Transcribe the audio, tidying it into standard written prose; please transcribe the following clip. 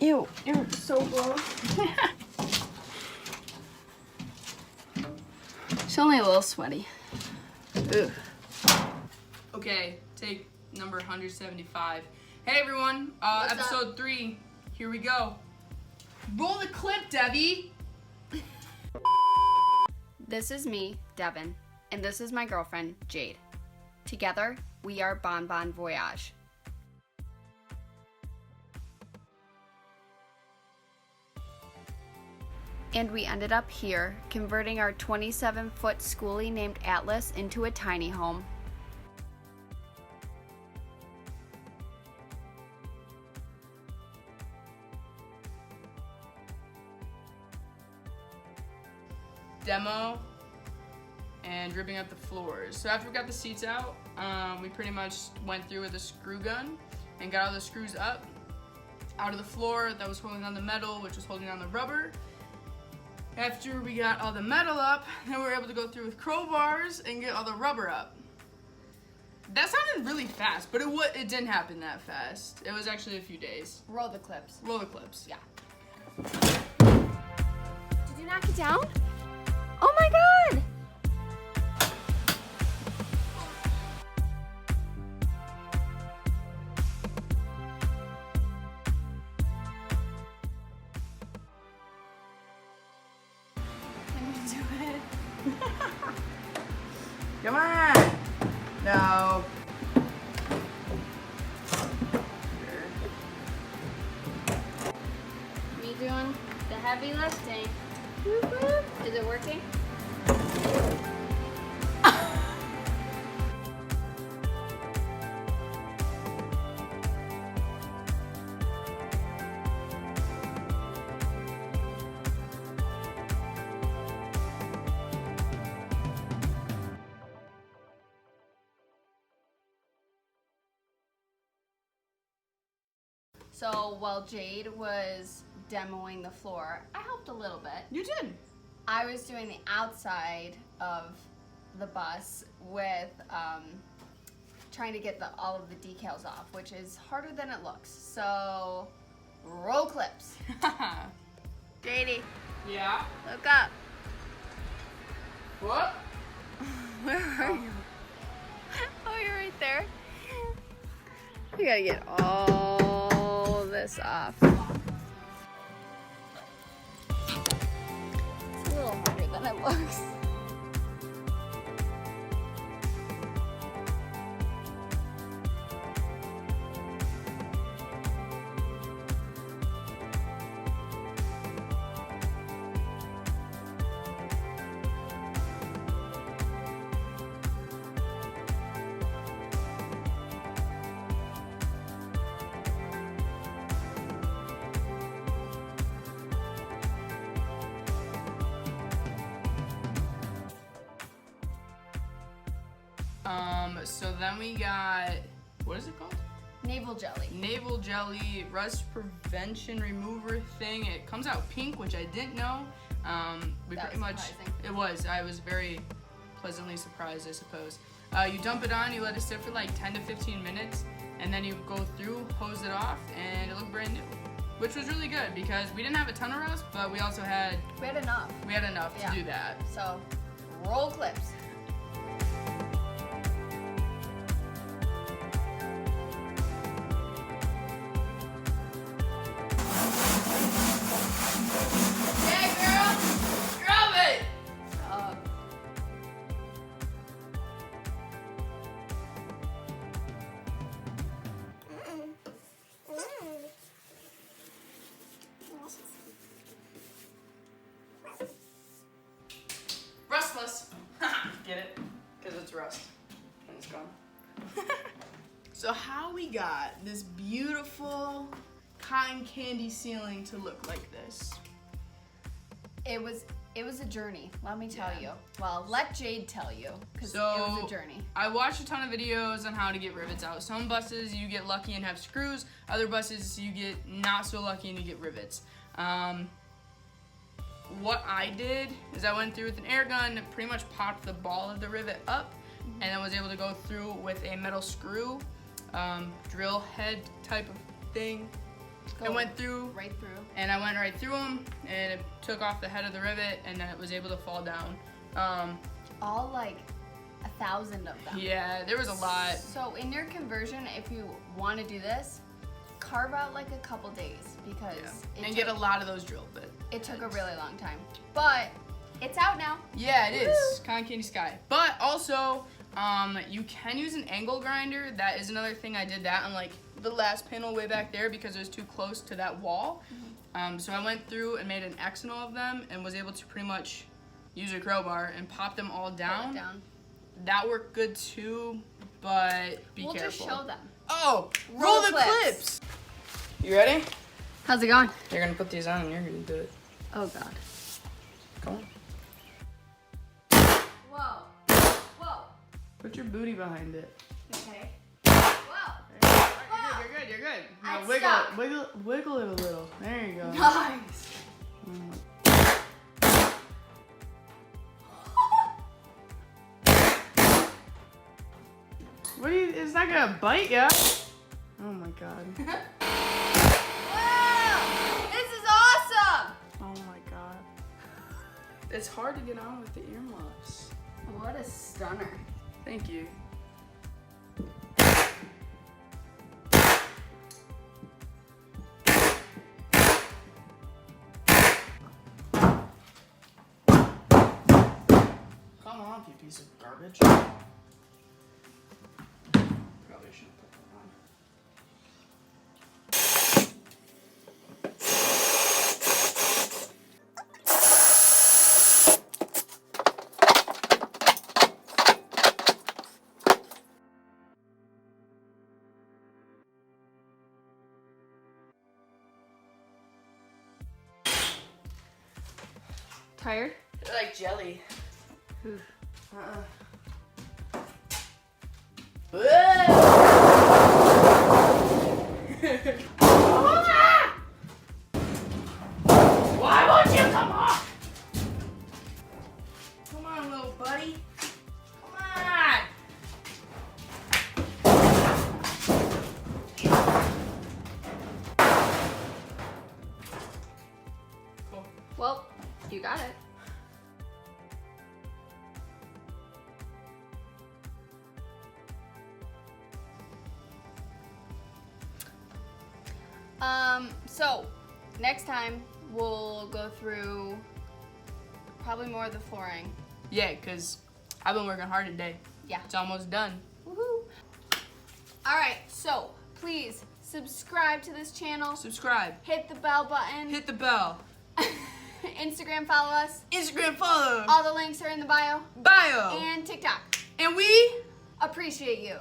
Ew, you're so gross. It's only a little sweaty. Ugh. Okay, take number 175. Hey everyone, episode 3. Here we go. Roll the clip, Debbie. This is me, Devin, and this is my girlfriend, Jade. Together, we are BonBonVoyage. And we ended up here, converting our 27-foot schoolie named Atlas into a tiny home. Demo and ripping up the floors. So after we got the seats out, we pretty much went through with a screw gun and got all the screws up out of the floor that was holding on the metal, which was holding on the rubber. After we got all the metal up, then we were able to go through with crowbars and get all the rubber up. That sounded really fast, but it didn't happen that fast. It was actually a few days. Roll the clips. Roll the clips. Yeah. Did you knock it down? Oh my god! Come on! No. Me doing the heavy lifting. Is it working? So while Jade was demoing the floor, I helped a little bit. You did. I was doing the outside of the bus with trying to get all of the decals off, which is harder than it looks. So roll clips. Jadey, Yeah? look up. What? Where are you? Oh, you're right there. We gotta get all this off. It's a little harder than it looks. So then we got, what is it called? Navel jelly. Navel jelly rust prevention remover thing. It comes out pink, which I didn't know. We That pretty was much, surprising. it was. I was very pleasantly surprised, I suppose. You dump it on, you let it sit for like 10 to 15 minutes, and then you go through, hose it off, and it looked brand new. Which was really good because we didn't have a ton of rust, but we also had, We had enough. to do that. So roll clips. Hey girl, drop it! Rustless. Get it? Because it's rust. And it's gone. So how we got this beautiful cotton candy ceiling to look like this? It was a journey, let me tell Yeah. you. Well, let Jade tell you, because it So was a journey. I watched a ton of videos on how to get rivets out. Some buses you get lucky and have screws. Other buses you get not so lucky and you get rivets. What I did is I went through with an air gun, pretty much popped the ball of the rivet up, and then was able to go through with a metal screw, drill head type of thing, It went through. Right through. And I went right through them, and it took off the head of the rivet, and then it was able to fall down. All like 1,000 of them. Yeah, there was a lot. So in your conversion, if you want to do this, carve out like a couple days because and get a lot of those drill bits. It took a really long time, but it's out now. Yeah, it is. Cotton Candy Sky. But also, you can use an angle grinder. That is another thing. I did that on like the last panel way back there because it was too close to that wall. So I went through and made an Xanol of them and was able to pretty much use a crowbar and pop them all down. That worked good too, but be careful. We'll just show them. Oh, roll the clips. You ready? How's it going? You're gonna put these on and you're gonna do it. Oh God. Come on. Whoa. Whoa. Put your booty behind it. Okay. Whoa. You're good. Now wiggle it a little. There you go. Nice. What are you, it's not gonna bite ya. Oh my God. Wow, this is awesome. Oh my God. It's hard to get on with the earmuffs. What a stunner. Thank you. Come on, you piece of garbage. Probably shouldn't put that on. Tired? They're like jelly. Why won't you come off? Come on, little buddy. Come on. Cool. Well, you got it. So next time we'll go through probably more of the flooring. Yeah, because I've been working hard today. Yeah. It's almost done. Woohoo! All right, so please subscribe to this channel. Subscribe. Hit the bell button. Hit the bell. Instagram follow us. Instagram follow. All the links are in the bio. Bio. And TikTok. And we appreciate you.